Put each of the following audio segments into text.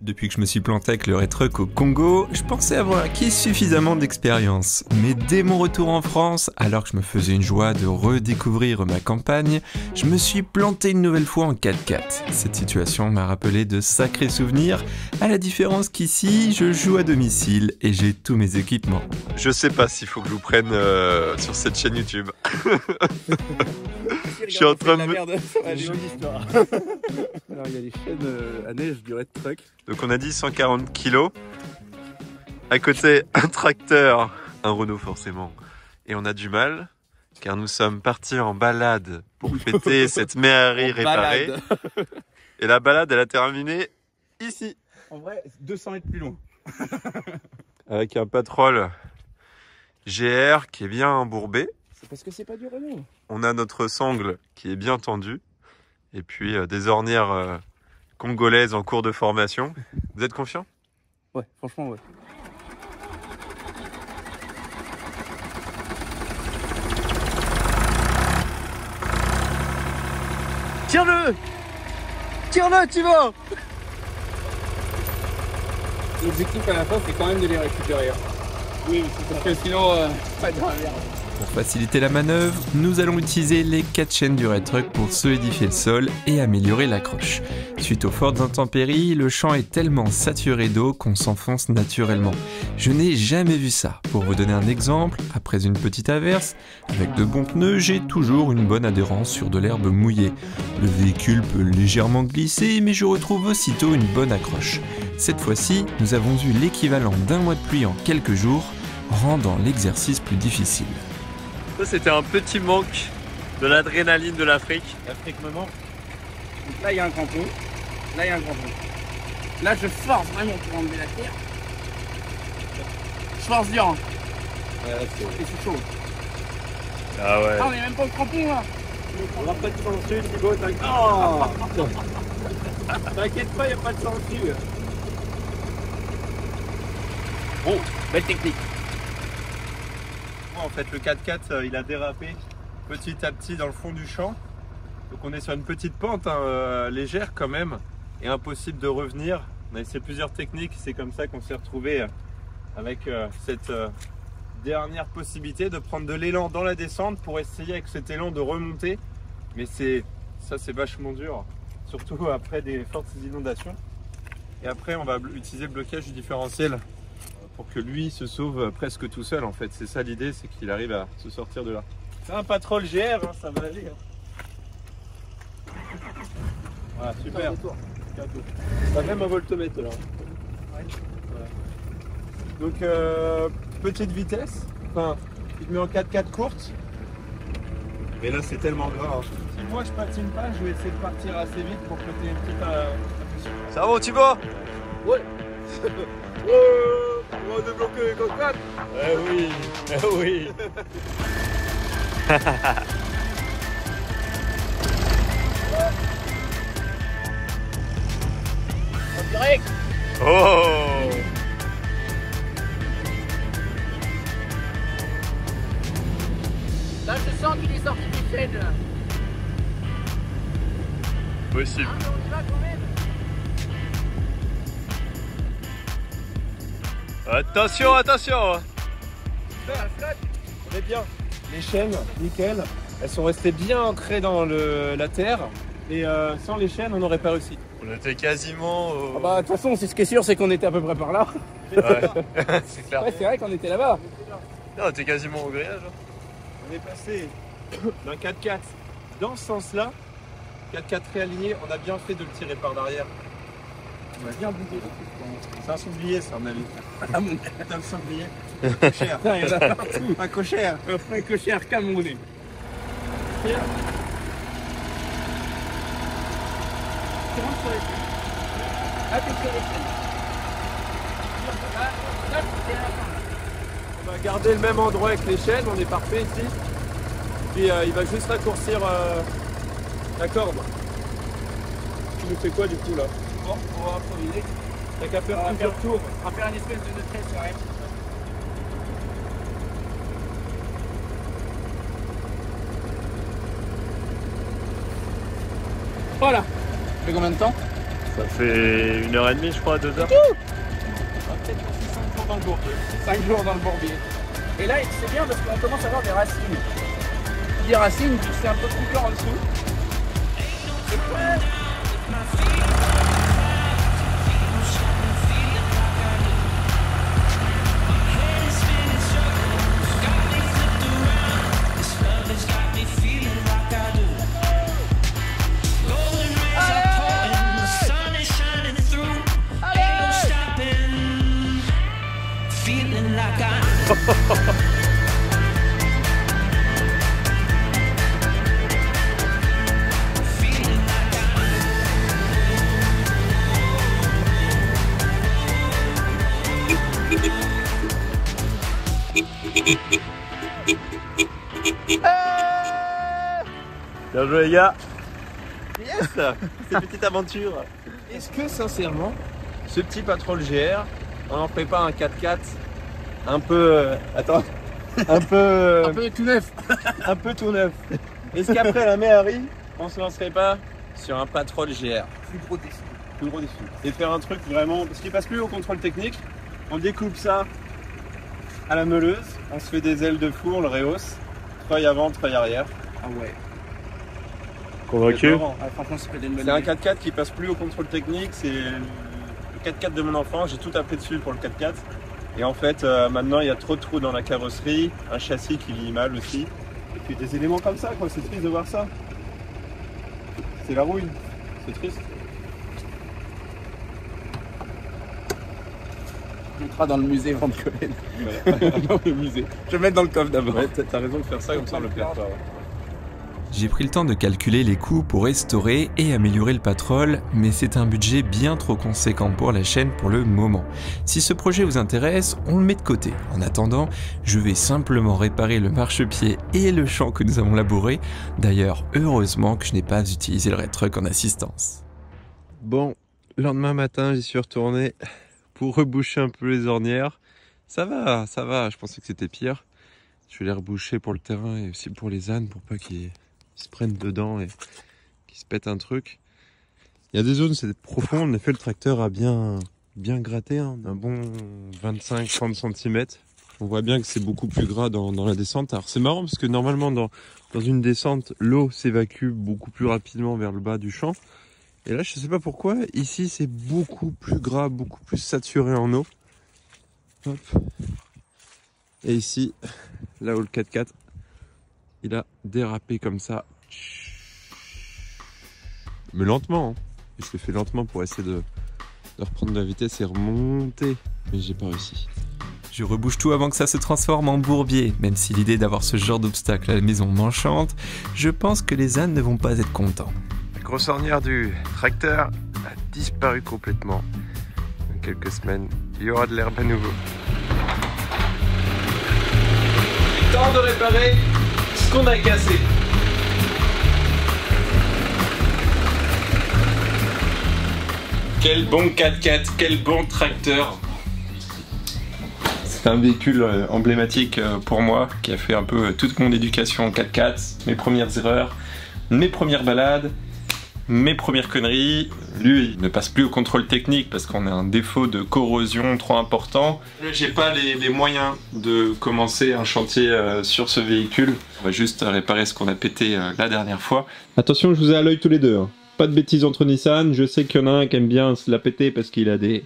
Depuis que je me suis planté avec le Retruck au Congo, je pensais avoir acquis suffisamment d'expérience. Mais dès mon retour en France, alors que je me faisais une joie de redécouvrir ma campagne, je me suis planté une nouvelle fois en 4x4. Cette situation m'a rappelé de sacrés souvenirs, à la différence qu'ici, je joue à domicile et j'ai tous mes équipements. Je sais pas s'il faut que je vous prenne sur cette chaîne YouTube. Je suis en train de me... Alors il y a les chaînes à neige du Retruck. Donc on a dit 140 kilos. À côté, un tracteur, un Renault forcément. Et on a du mal, car nous sommes partis en balade pour fêter cette Méhari réparée. Et la balade, elle a terminé ici. En vrai, 200 mètres plus long. Avec un Patrol GR qui est bien embourbé. C'est parce que c'est pas du Renault. On a notre sangle qui est bien tendue. Et puis des ornières congolaises en cours de formation. Vous êtes confiant? Ouais, franchement, ouais. Tire-le! Tire-le, tu vas! L'objectif à la fin, c'est quand même de les récupérer. Oui, parce que sinon, pas dans la merde. Pour faciliter la manœuvre, nous allons utiliser les 4 chaînes du Retruck pour solidifier le sol et améliorer l'accroche. Suite aux fortes intempéries, le champ est tellement saturé d'eau qu'on s'enfonce naturellement. Je n'ai jamais vu ça. Pour vous donner un exemple, après une petite averse, avec de bons pneus, j'ai toujours une bonne adhérence sur de l'herbe mouillée. Le véhicule peut légèrement glisser, mais je retrouve aussitôt une bonne accroche. Cette fois-ci, nous avons eu l'équivalent d'un mois de pluie en quelques jours, rendant l'exercice plus difficile. Ça, c'était un petit manque de l'adrénaline de l'Afrique. L'Afrique me manque. Donc là, il y a un crampon. Là, il y a un crampon. Là, je force vraiment pour enlever la terre. Je force bien. Et c'est chaud. Ah ouais. Ah, on est même pas au crampon, là. On va pas de censure, Thibaut, t'inquiète. Oh t'inquiète pas, il n'y a pas de censure. Bon, belle technique. En fait, le 4x4, il a dérapé petit à petit dans le fond du champ. Donc on est sur une petite pente légère quand même et impossible de revenir. On a essayé plusieurs techniques, c'est comme ça qu'on s'est retrouvé avec cette dernière possibilité de prendre de l'élan dans la descente pour essayer avec cet élan de remonter. Mais ça c'est vachement dur, surtout après des fortes inondations. Et après on va utiliser le blocage du différentiel pour que lui se sauve presque tout seul en fait. C'est ça l'idée, c'est qu'il arrive à se sortir de là. C'est un Patrol GR, hein, ça va aller. Hein. Voilà, super. Ça a même un voltomètre là. Ouais. Voilà. Donc petite vitesse, enfin il te met en 4x4 courte. Mais là c'est tellement gras. Hein. Si moi je patine pas, je vais essayer de partir assez vite pour que tu aies une petite impulsion. Ça va Thibaut? Ouais. On va débloquer les 4x4. Eh oui, eh oui. En direct. Oh. Là, je sens qu'il est sorti du chaîne. Possible. Ah, mais on y va quand même. Attention, attention. On est bien. Les chaînes, nickel. Elles sont restées bien ancrées dans la terre. Et sans les chaînes, on n'aurait pas réussi. On était quasiment au... Ah bah, de toute façon, c'est ce qui est sûr, c'est qu'on était à peu près par là. Ouais, c'est clair. Ouais, c'est vrai qu'on était là-bas. Non, on était quasiment au grillage. On est passé d'un 4x4 dans ce sens-là. 4x4 réaligné, on a bien fait de le tirer par derrière. On a bien bougé. C'est un sanglier, ça, à mon avis. Ah mon T'as le sanglier. Cochère. putain, il y en a partout. Un cochère. Un frein cochère camerounais. Tu rentres sur les chaînes. Ah, t'es sur les chaînes. Là, c'est la fin. On va garder le même endroit avec les chaînes, on est parfait ici. Puis il va juste raccourcir la corde. Tu nous fais quoi du coup là? Bon, on va improviser. T'as qu'à faire On va plusieurs tours. On va faire une espèce de tresse sur elle. Voilà. Ça fait combien de temps? Ça fait 1h30 je crois, 2h. On va peut-être passer 5 jours dans le bourbier. 5 jours dans le bourbier. Et là, c'est bien parce qu'on commence à avoir des racines. Des racines, c'est un peu plus clair en dessous. C'est prêt. Bien joué les gars. Yes. Cette petite aventure. Est-ce que sincèrement, Ce petit Patrol GR, on n'en fait pas un 4x4 un peu... attends. Un peu tout neuf. un peu tout neuf. Est-ce qu'après la Méhari, on se lancerait pas sur un Patrol GR? Plus gros défi. Plus gros défi. Et faire un truc vraiment... Parce qu'il passe plus au contrôle technique. On découpe ça à la meuleuse. On se fait des ailes de fou, on le rehausse. Treuil avant, treuil arrière. Ah ouais. Convaincu? Ah, franchement, ça peut être une bonne C'est un idée. 4x4 qui passe plus au contrôle technique. C'est le 4x4 de mon enfant. J'ai tout appris dessus pour le 4x4. Et en fait, maintenant, il y a trop de trous dans la carrosserie. Un châssis qui vieillit mal aussi. Et puis des éléments comme ça, quoi. C'est triste de voir ça. C'est la rouille. C'est triste. On mettra dans le musée avant de coller. Ouais. Dans le musée. Je vais mettre dans le coffre d'abord. Ouais, t'as raison de faire ça, comme ça on le perd pas. Ouais. J'ai pris le temps de calculer les coûts pour restaurer et améliorer le Patrol, mais c'est un budget bien trop conséquent pour la chaîne pour le moment. Si ce projet vous intéresse, on le met de côté. En attendant, je vais simplement réparer le marchepied et le champ que nous avons labouré. D'ailleurs, heureusement que je n'ai pas utilisé le Redtruck en assistance. Bon, lendemain matin, j'y suis retourné pour reboucher un peu les ornières. Ça va, je pensais que c'était pire. Je vais les reboucher pour le terrain et aussi pour les ânes pour pas qu'ils se prennent dedans et qu'ils se pètent un truc. Il y a des zones, c'est profond. En effet, le tracteur a bien gratté, hein, un bon 25-30 cm. On voit bien que c'est beaucoup plus gras dans la descente. Alors c'est marrant parce que normalement dans une descente, l'eau s'évacue beaucoup plus rapidement vers le bas du champ. Et là, je sais pas pourquoi, ici c'est beaucoup plus gras, beaucoup plus saturé en eau. Hop. Et ici, là où le 4x4, il a dérapé comme ça. Mais lentement, hein. Je l'ai fait lentement pour essayer de reprendre de la vitesse et remonter. Mais j'ai pas réussi. Je rebouche tout avant que ça se transforme en bourbier. Même si l'idée d'avoir ce genre d'obstacle à la maison m'enchante, je pense que les ânes ne vont pas être contents. La grosse ornière du tracteur a disparu complètement. Dans quelques semaines, il y aura de l'herbe à nouveau. Temps de réparer ce qu'on a cassé. Quel bon 4x4, quel bon tracteur. C'est un véhicule emblématique pour moi, qui a fait un peu toute mon éducation en 4x4, mes premières erreurs, mes premières balades, mes premières conneries. Lui, il ne passe plus au contrôle technique parce qu'on a un défaut de corrosion trop important. J'ai pas les moyens de commencer un chantier sur ce véhicule. On va juste réparer ce qu'on a pété la dernière fois. Attention, je vous ai à l'œil tous les deux. Hein. Pas de bêtises entre Nissan. Je sais qu'il y en a un qui aime bien se la péter parce qu'il a des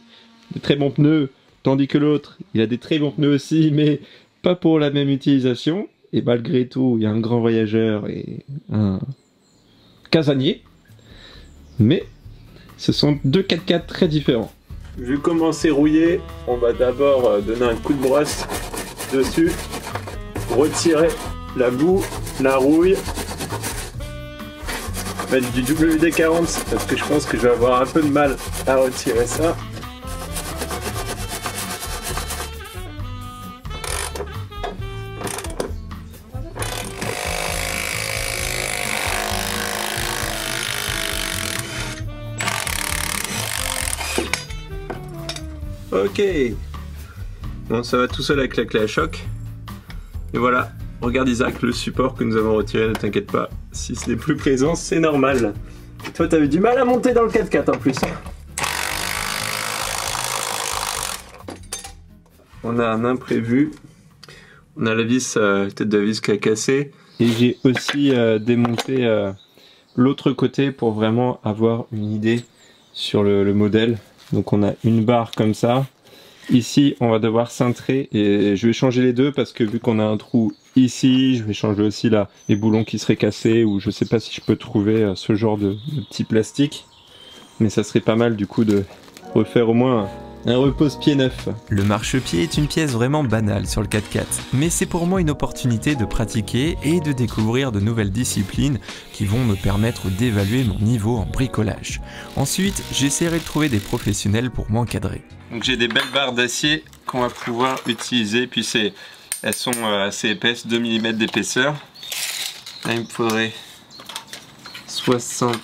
très bons pneus, tandis que l'autre, il a des très bons pneus aussi, mais pas pour la même utilisation. Et malgré tout, il y a un grand voyageur et un casanier. Mais ce sont deux 4x4 très différents. Vu comment c'est rouillé, on va d'abord donner un coup de brosse dessus, retirer la boue, la rouille, mettre du WD-40 parce que je pense que je vais avoir un peu de mal à retirer ça. Ok. Bon, ça va tout seul avec la clé à choc. Et voilà. Regarde Isaac, le support que nous avons retiré, ne t'inquiète pas. Si ce n'est plus présent, c'est normal. Et toi, t'avais du mal à monter dans le 4x4 en plus. on a un imprévu. On a la vis, tête de vis qui a cassé. Et j'ai aussi démonté l'autre côté pour vraiment avoir une idée sur le modèle. Donc on a une barre comme ça. Ici on va devoir cintrer et je vais changer les deux parce que vu qu'on a un trou ici, je vais changer aussi là les boulons qui seraient cassés, ou je sais pas si je peux trouver ce genre de petit plastique. Mais ça serait pas mal du coup de refaire au moins un repose-pied neuf. Le marchepied est une pièce vraiment banale sur le 4x4, mais c'est pour moi une opportunité de pratiquer et de découvrir de nouvelles disciplines qui vont me permettre d'évaluer mon niveau en bricolage. Ensuite, j'essaierai de trouver des professionnels pour m'encadrer. Donc j'ai des belles barres d'acier qu'on va pouvoir utiliser, puis elles sont assez épaisses, 2 mm d'épaisseur. Là il me faudrait 60.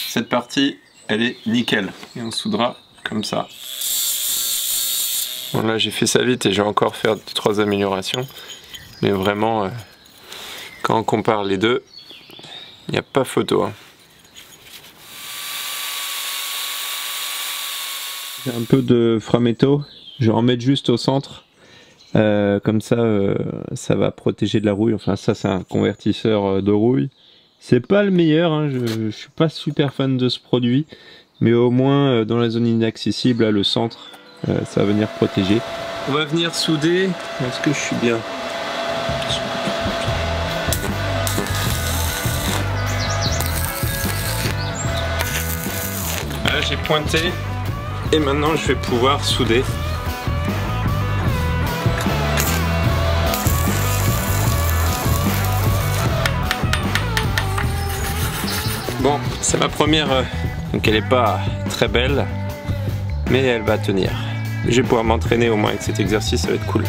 Cette partie, elle est nickel. Et on soudera comme ça. Bon là j'ai fait ça vite et je vais encore faire 2-3 améliorations. Mais vraiment, quand on compare les deux, il n'y a pas photo. Hein. J'ai un peu de framéto. Je vais en mettre juste au centre. Comme ça, ça va protéger de la rouille. Enfin ça c'est un convertisseur de rouille. C'est pas le meilleur, hein. Je suis pas super fan de ce produit, mais au moins dans la zone inaccessible, là, le centre, ça va venir protéger. On va venir souder. Est-ce que je suis bien? Là j'ai pointé et maintenant je vais pouvoir souder. Bon, c'est ma première, donc elle n'est pas très belle, mais elle va tenir. Je vais pouvoir m'entraîner au moins avec cet exercice, ça va être cool.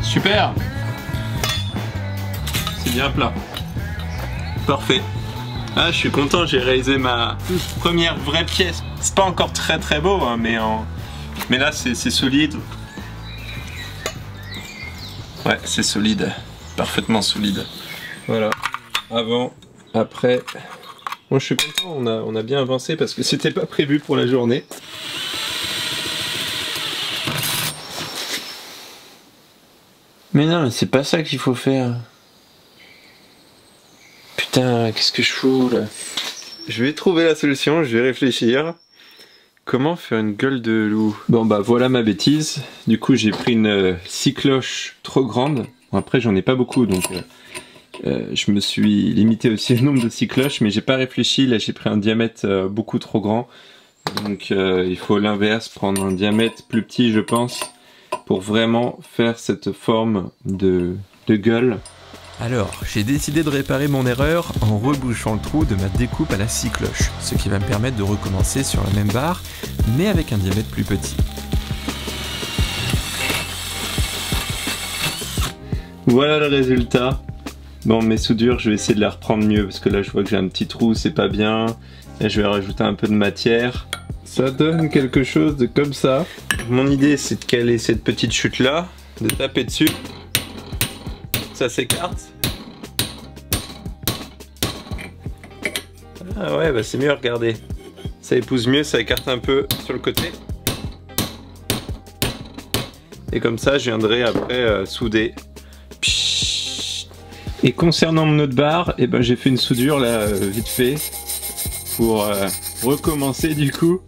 Super! C'est bien plat. Parfait. Ah, je suis content, j'ai réalisé ma première vraie pièce. C'est pas encore très beau, hein, mais là c'est solide. Ouais, c'est solide. Parfaitement solide. Voilà. Avant, après. Moi je suis content, on a bien avancé parce que c'était pas prévu pour la journée. Mais non, mais c'est pas ça qu'il faut faire. Putain, qu'est-ce que je fous là? Je vais trouver la solution, je vais réfléchir. Comment faire une gueule de loup? Bon bah voilà ma bêtise. Du coup j'ai pris une scie cloche trop grande. Bon, après j'en ai pas beaucoup donc je me suis limité aussi au nombre de scie cloches, mais j'ai pas réfléchi. Là j'ai pris un diamètre beaucoup trop grand. Donc il faut l'inverse, prendre un diamètre plus petit je pense, pour vraiment faire cette forme de gueule. Alors, j'ai décidé de réparer mon erreur en rebouchant le trou de ma découpe à la scie cloche, ce qui va me permettre de recommencer sur la même barre, mais avec un diamètre plus petit. Voilà le résultat. Bon, mes soudures, je vais essayer de les reprendre mieux, parce que là je vois que j'ai un petit trou, c'est pas bien. Là je vais rajouter un peu de matière. Ça donne quelque chose de comme ça. Mon idée c'est de caler cette petite chute là, de taper dessus. Ça s'écarte. Ah ouais, bah c'est mieux, regardez. Ça épouse mieux, ça écarte un peu sur le côté. Et comme ça, je viendrai après souder. Et concernant mon autre barre, eh ben, j'ai fait une soudure là, vite fait. Pour recommencer du coup.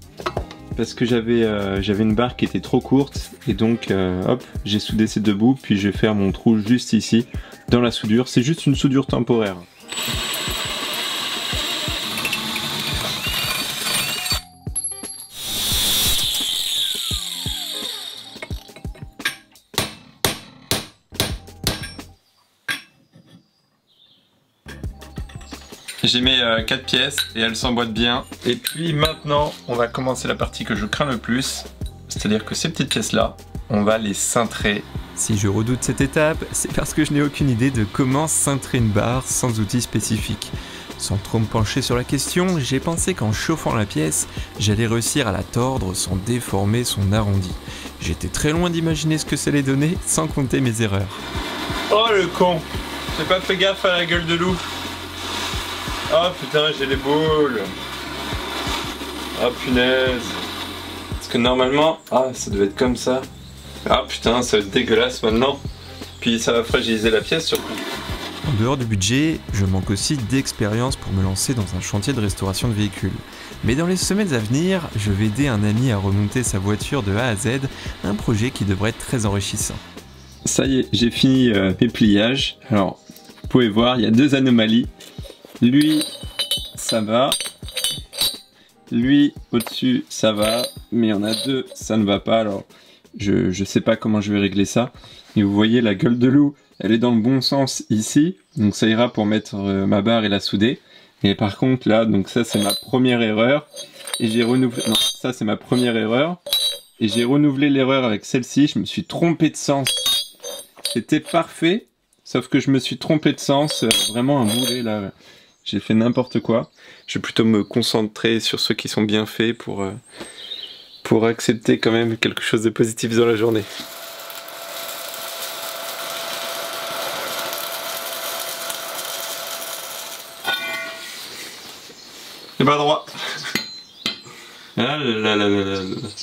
Parce que j'avais une barre qui était trop courte. Et donc, hop, j'ai soudé ces deux bouts. Puis je vais faire mon trou juste ici, dans la soudure. C'est juste une soudure temporaire. J'ai mis 4 pièces et elles s'emboîtent bien. Et puis maintenant, on va commencer la partie que je crains le plus. C'est-à-dire que ces petites pièces-là, on va les cintrer. Si je redoute cette étape, c'est parce que je n'ai aucune idée de comment cintrer une barre sans outil spécifique. Sans trop me pencher sur la question, j'ai pensé qu'en chauffant la pièce, j'allais réussir à la tordre sans déformer son arrondi. J'étais très loin d'imaginer ce que ça allait donner, sans compter mes erreurs. Oh le con! J'ai pas fait gaffe à la gueule de loup. Oh putain, j'ai les boules. Oh punaise. Parce que normalement, ça devait être comme ça. Ah putain, ça va être dégueulasse maintenant. Puis ça va fragiliser la pièce surtout. En dehors du budget, je manque aussi d'expérience pour me lancer dans un chantier de restauration de véhicules. Mais dans les semaines à venir, je vais aider un ami à remonter sa voiture de A à Z, un projet qui devrait être très enrichissant. Ça y est, j'ai fini mes pliages. Alors, vous pouvez voir, il y a 2 anomalies. Lui, ça va. Lui, au-dessus, ça va. Mais il y en a 2, ça ne va pas. Alors, je sais pas comment je vais régler ça. Et vous voyez, la gueule de loup, elle est dans le bon sens ici. Donc ça ira pour mettre ma barre et la souder. Et par contre, là, donc ça, c'est ma première erreur. Et j'ai renouvelé... Non, ça, c'est ma première erreur. Et j'ai renouvelé l'erreur avec celle-ci. Je me suis trompé de sens. C'était parfait. Sauf que je me suis trompé de sens. Vraiment un boulet, là. J'ai fait n'importe quoi. Je vais plutôt me concentrer sur ceux qui sont bien faits pour accepter quand même quelque chose de positif dans la journée. C'est pas droit. Ah là là là là là.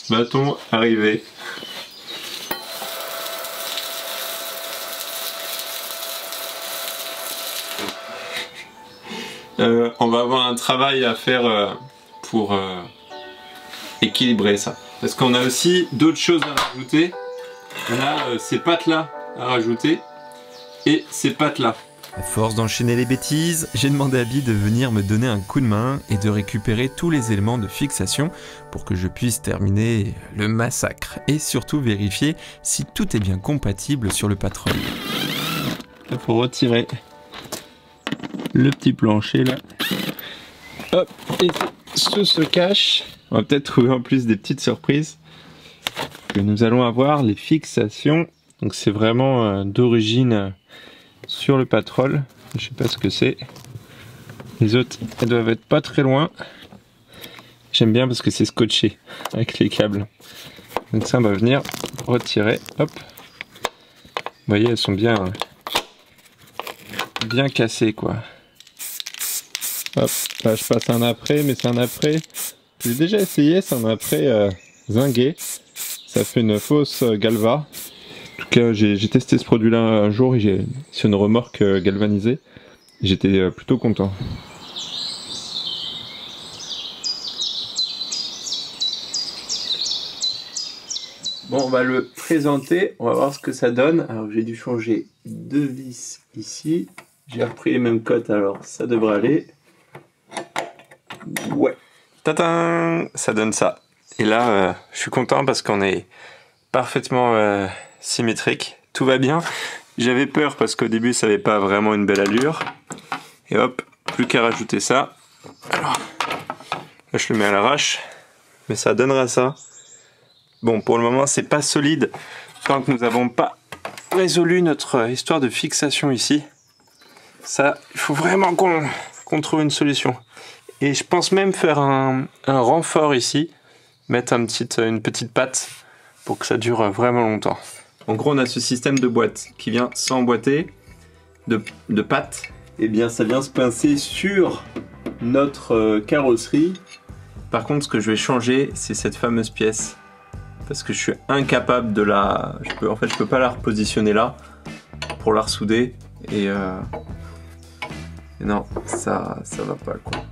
Bâton arrivé. On va avoir un travail à faire pour équilibrer ça. Parce qu'on a aussi d'autres choses à rajouter. On a ces pattes là à rajouter et ces pattes là. À force d'enchaîner les bêtises, j'ai demandé à Abby de venir me donner un coup de main et de récupérer tous les éléments de fixation pour que je puisse terminer le massacre et surtout vérifier si tout est bien compatible sur le Patrol. Il faut retirer le petit plancher là. Hop, et ce se cache. On va peut-être trouver en plus des petites surprises. Que nous allons avoir les fixations. Donc c'est vraiment d'origine sur le Patrol. Je sais pas ce que c'est. Les autres, elles doivent être pas très loin. J'aime bien parce que c'est scotché avec les câbles. Donc ça, on va venir retirer. Hop. Vous voyez, elles sont bien cassées quoi. Hop, là je passe un après, mais c'est un après. J'ai déjà essayé, c'est un après zingué. Ça fait une fausse galva. En tout cas, j'ai testé ce produit-là un jour et c'est une remorque galvanisée. J'étais plutôt content. Bon, on va le présenter, on va voir ce que ça donne. Alors j'ai dû changer 2 vis ici. J'ai repris les mêmes cotes, alors ça devrait aller. Ouais. Tadam! Ça donne ça. Et là, je suis content parce qu'on est parfaitement symétrique. Tout va bien. J'avais peur parce qu'au début, ça n'avait pas vraiment une belle allure. Et hop, plus qu'à rajouter ça. Alors, là, je le mets à l'arrache. Mais ça donnera ça. Bon, pour le moment, c'est pas solide tant que nous n'avons pas résolu notre histoire de fixation ici. Ça, il faut vraiment qu'on trouve une solution. Et je pense même faire un renfort ici, mettre une petite patte pour que ça dure vraiment longtemps. En gros, on a ce système de boîte qui vient s'emboîter de pattes. Et bien, ça vient se pincer sur notre carrosserie. Par contre, ce que je vais changer, c'est cette fameuse pièce. Parce que je suis incapable de la... En fait, je peux pas la repositionner là pour la ressouder. Et non, ça va pas quoi.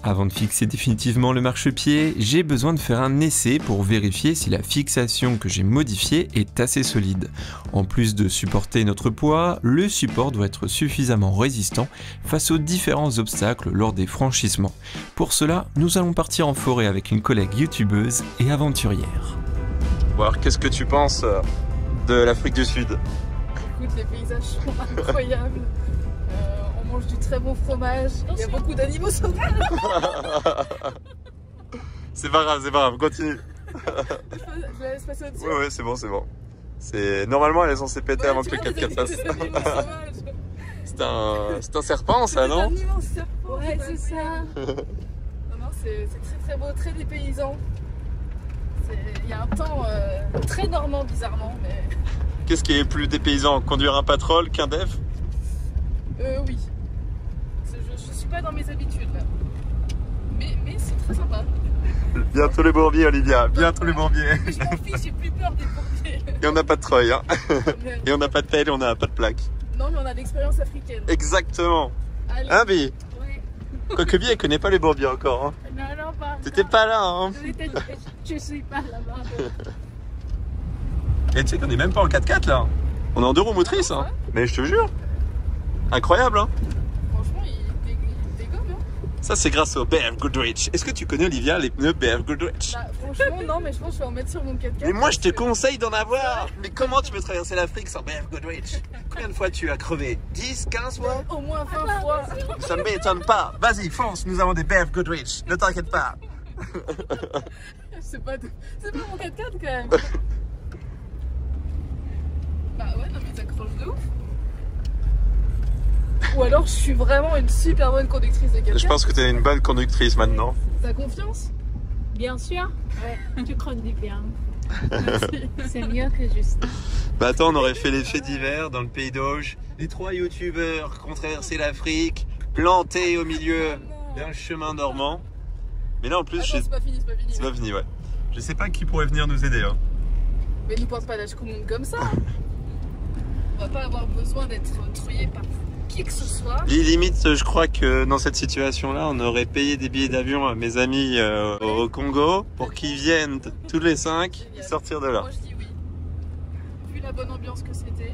Avant de fixer définitivement le marchepied, j'ai besoin de faire un essai pour vérifier si la fixation que j'ai modifiée est assez solide. En plus de supporter notre poids, le support doit être suffisamment résistant face aux différents obstacles lors des franchissements. Pour cela, nous allons partir en forêt avec une collègue youtubeuse et aventurière. Bon alors, qu'est-ce que tu penses de l'Afrique du Sud? Écoute, les paysages sont incroyables. On mange du très bon fromage. Il y a beaucoup d'animaux sauvages. C'est pas grave, continue. Je la laisse passer au-dessus. Ouais, c'est bon. Normalement, elle est censée péter avant que le 4x4 passe. C'est un serpent, ça, C'est non? un immense serpent. Ouais, c'est ça. Non, c'est très très beau, très dépaysant. Il y a un temps très normand, bizarrement, mais... Qu'est-ce qui est plus dépaysant? Conduire un patrol qu'un def? Oui. Je suis pas dans mes habitudes, là. Mais c'est très sympa. Bientôt les bourbiers, Olivia, bientôt les bourbiers. Je m'en fiche, j'ai plus peur des pompiers. Et on n'a pas de treuil, hein. Mais- Et on n'a pas de pelle et on n'a pas de plaque. Non, mais on a l'expérience africaine. Exactement. Allez. Hein, Bi? Ouais. Quoique Bi, elle connaît pas les bourbiers encore, hein. Non, pas. T'étais pas là, hein. Je suis pas là-bas. Et tu sais qu'on est même pas en 4x4 là. On est en 2 roues motrices, hein. Mais je te jure. Incroyable, hein. Franchement, il dégomme, hein. Ça, c'est grâce au BF Goodrich. Est-ce que tu connais, Olivia, les pneus BF Goodrich? Bah, franchement, non, mais je pense que je vais en mettre sur mon 4x4. Mais moi, je te parce que- conseille d'en avoir. Mais comment tu peux traverser l'Afrique sans BF Goodrich? Combien de fois tu as crevé? 10, 15 fois? Au moins 20 fois. Ça ne m'étonne pas. Vas-y, fonce, nous avons des BF Goodrich. Ne t'inquiète pas. C'est pas mon 4x4 quand même. Bah ouais, non mais ça accroche de ouf. Ou alors je suis vraiment une super bonne conductrice de 4x4. Je pense que tu es une bonne conductrice maintenant. T'as confiance? Bien sûr. Ouais. Tu conduis bien. Merci. C'est mieux que juste. Bah attends, on aurait fait les faits divers dans le pays d'Auge. Les 3 youtubeurs qui ont traversé l'Afrique, plantés au milieu d'un chemin normand. Mais là en plus, Attends, c'est pas fini, c'est pas fini. c'est pas fini, ouais. Je sais pas qui pourrait venir nous aider, hein. Mais nous porte pas l'âge commun comme ça. On va pas avoir besoin d'être trouillé par qui que ce soit. Limite, je crois que dans cette situation-là, on aurait payé des billets d'avion à mes amis au Congo pour qu'ils viennent tous les 5 sortir de là. Moi je dis oui. Vu la bonne ambiance que c'était.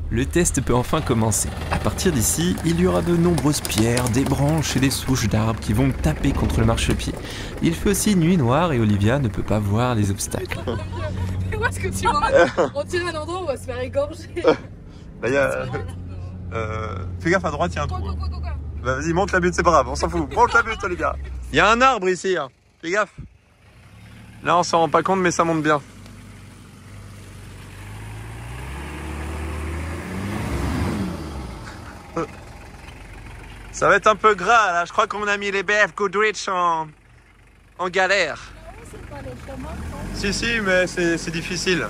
Le test peut enfin commencer. À partir d'ici, il y aura de nombreuses pierres, des branches et des souches d'arbres qui vont taper contre le marchepied. Il fait aussi nuit noire et Olivia ne peut pas voir les obstacles. Mais où est-ce que tu m'emmènes? On tire un endroit où on va se faire égorger. Là, il y a... fais gaffe à droite, il y a un trou. Quoi Bah, vas-y, monte la butte, c'est pas grave, on s'en fout. Monte la butte, Olivia. Il y a un arbre ici, hein. Fais gaffe. Là, on s'en rend pas compte, mais ça monte bien. Ça va être un peu gras, là. Je crois qu'on a mis les BF Goodrich en galère. C'est pas le chemin. Si, mais c'est difficile.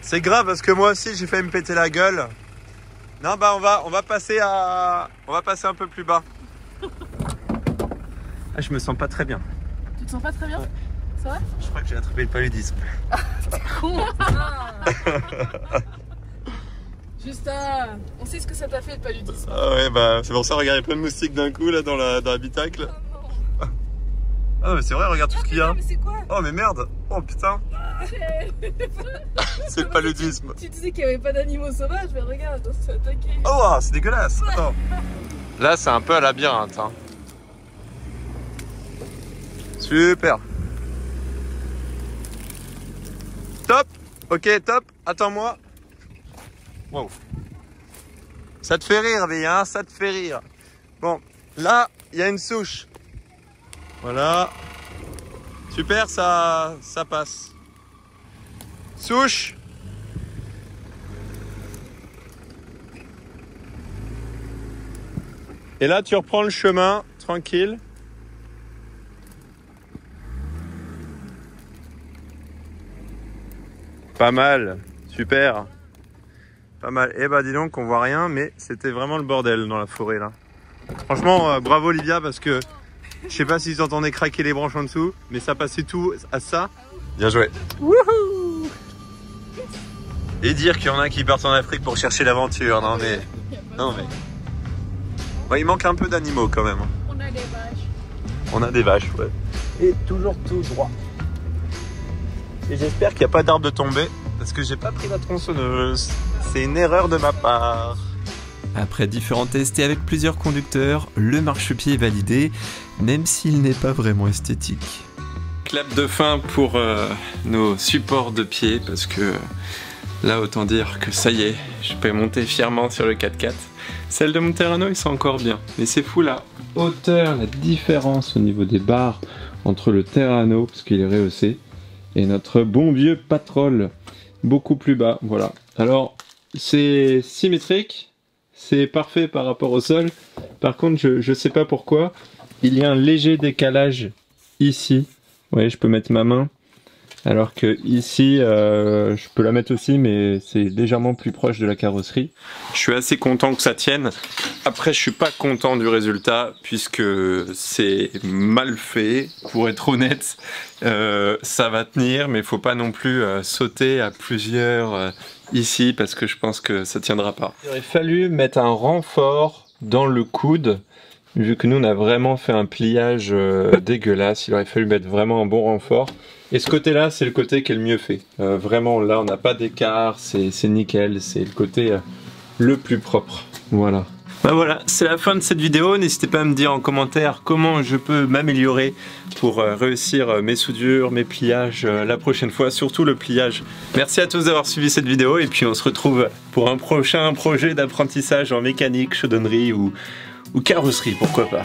C'est grave parce que moi aussi j'ai failli me péter la gueule. Non bah on va passer un peu plus bas. Ah, je me sens pas très bien. Tu te sens pas très bien? Ouais. C'est vrai? Je crois que j'ai attrapé le paludisme. Con. Justin, on sait ce que ça t'a fait le paludisme. Ah ouais bah c'est pour ça, regardez, plein de moustiques d'un coup là dans l'habitacle. Ah mais c'est vrai, regarde tout ce qu'il y a. Mais c'est quoi? Oh mais merde. Oh putain. C'est le paludisme. Tu disais qu'il n'y avait pas d'animaux sauvages, mais regarde, on se fait attaquer. Oh c'est dégueulasse. Attends. Là c'est un peu un labyrinthe, hein. Super. Top. Ok, top. Attends-moi. Wow. Ça te fait rire, Bi, hein, ça te fait rire. Bon, là, il y a une souche. Voilà. Super, ça passe. Souche. Et là, tu reprends le chemin, tranquille. Pas mal, super. Pas mal. Eh bah dis donc, on voit rien, mais c'était vraiment le bordel dans la forêt là. Franchement, bravo Olivia, parce que je sais pas si vous entendez craquer les branches en dessous, mais ça passait tout à ça. Bien joué. Wouhou! Et dire qu'il y en a qui partent en Afrique pour chercher l'aventure, non mais... Non mais... Ouais, il manque un peu d'animaux quand même. On a des vaches. On a des vaches, ouais. Et toujours tout droit. Et j'espère qu'il n'y a pas d'arbre de tomber, parce que j'ai pas pris la tronçonneuse. C'est une erreur de ma part. Après différents tests et avec plusieurs conducteurs, le marchepied est validé, même s'il n'est pas vraiment esthétique. Clap de fin pour nos supports de pied, parce que Là, autant dire que ça y est, je peux monter fièrement sur le 4x4. Celles de mon Terrano, ils sont encore bien. Mais c'est fou la hauteur, la différence au niveau des barres entre le Terrano, parce qu'il est rehaussé, et notre bon vieux Patrol, beaucoup plus bas. Voilà. Alors, c'est symétrique, c'est parfait par rapport au sol. Par contre, je sais pas pourquoi, il y a un léger décalage ici. Vous voyez, je peux mettre ma main. Alors que ici, je peux la mettre aussi, mais c'est légèrement plus proche de la carrosserie. Je suis assez content que ça tienne. Après, je suis pas content du résultat, puisque c'est mal fait. Pour être honnête, ça va tenir, mais il faut pas non plus sauter à plusieurs ici, parce que je pense que ça tiendra pas. Il aurait fallu mettre un renfort dans le coude. Vu que nous on a vraiment fait un pliage dégueulasse, il aurait fallu mettre vraiment un bon renfort. Et ce côté là c'est le côté qui est le mieux fait. Vraiment là on n'a pas d'écart, c'est nickel, c'est le côté le plus propre. Voilà. Bah voilà, c'est la fin de cette vidéo. N'hésitez pas à me dire en commentaire comment je peux m'améliorer pour réussir mes soudures, mes pliages la prochaine fois, surtout le pliage. Merci à tous d'avoir suivi cette vidéo et puis on se retrouve pour un prochain projet d'apprentissage en mécanique, chaudonnerie ou carrosserie, pourquoi pas.